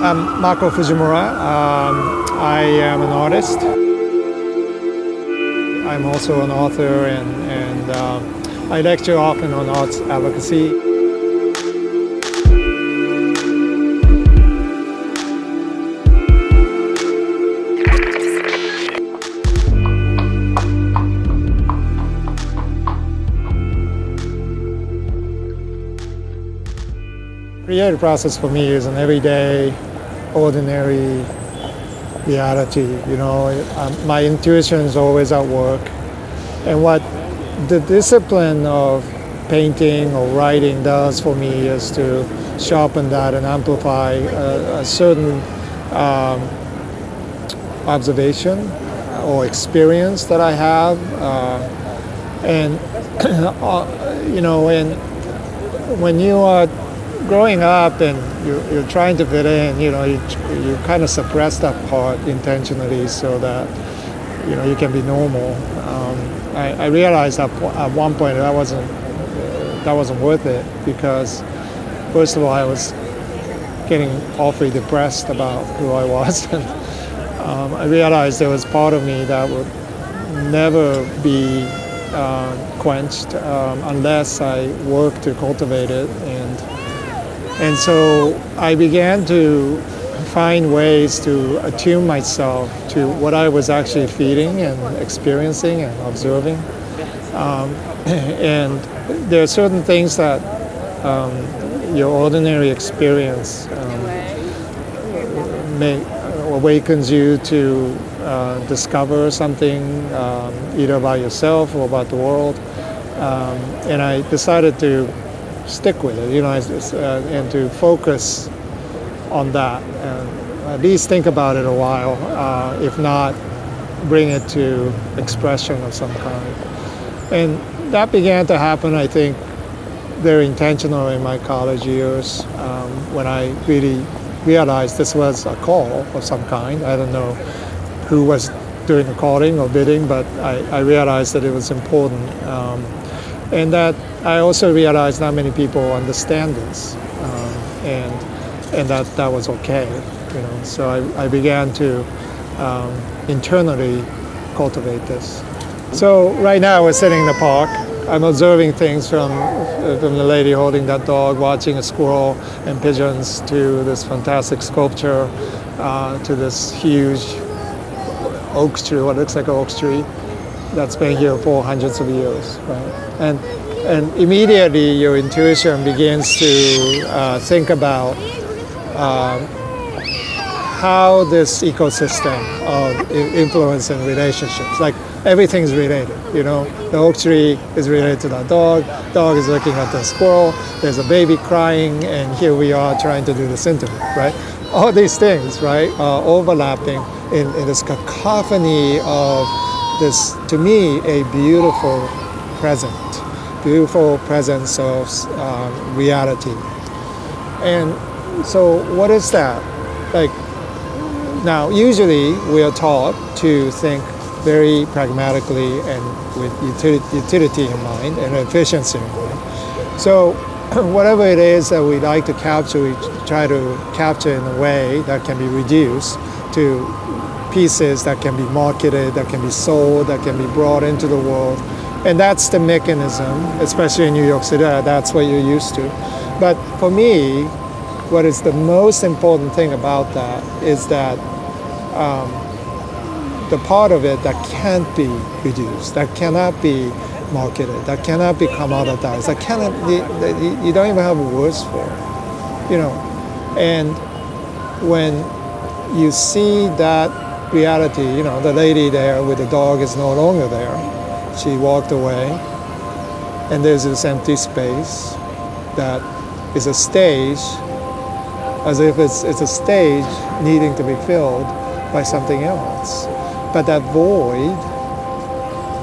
I'm Mako Fujimura. I am an artist. I'm also an author, and I lecture often on arts advocacy. Creative process for me is an everyday, ordinary reality. You know, my intuition is always at work, and what the discipline of painting or writing does for me is to sharpen that and amplify a certain observation or experience that I have, and you know, and when you are growing up and you're trying to fit in, you know, you kind of suppress that part intentionally so that, you know, you can be normal. I realized at one point that wasn't worth it, because first of all I was getting awfully depressed about who I was, and I realized there was part of me that would never be quenched unless I worked to cultivate it. And so I began to find ways to attune myself to what I was actually feeling and experiencing and observing. And there are certain things that your ordinary experience awakens you to discover something either about yourself or about the world. And I decided to stick with it, you know, and to focus on that, and at least think about it a while, if not, bring it to expression of some kind. And that began to happen, I think, very intentional in my college years, when I really realized this was a call of some kind. I don't know who was doing the calling or bidding, but I realized that it was important. And that I also realized not many people understand this, and that was okay, you know. So I began to internally cultivate this. So right now we're sitting in the park. I'm observing things from the lady holding that dog, watching a squirrel and pigeons, to this fantastic sculpture, to this huge oak tree, what looks like an oak tree, that's been here for hundreds of years, right? And immediately your intuition begins to think about how this ecosystem of influence and relationships, like everything's related, you know. The oak tree is related to the dog is looking at the squirrel, there's a baby crying, and here we are trying to do this interview, right? All these things, right, are overlapping in this cacophony of this, to me, a beautiful presence of reality. And so what is that? Like, now usually we are taught to think very pragmatically and with utility in mind and efficiency in mind. So whatever it is that we like to capture, we try to capture in a way that can be reduced to pieces that can be marketed, that can be sold, that can be brought into the world. And that's the mechanism, especially in New York City, that's what you're used to. But for me, what is the most important thing about that is that the part of it that can't be reduced, that cannot be marketed, that cannot be commoditized, that cannot, you don't even have words for it, you know. And when you see that reality, you know, the lady there with the dog is no longer there. She walked away, and there's this empty space that is a stage, as if it's a stage needing to be filled by something else. But that void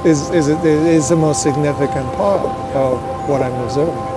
is the most significant part of what I'm observing.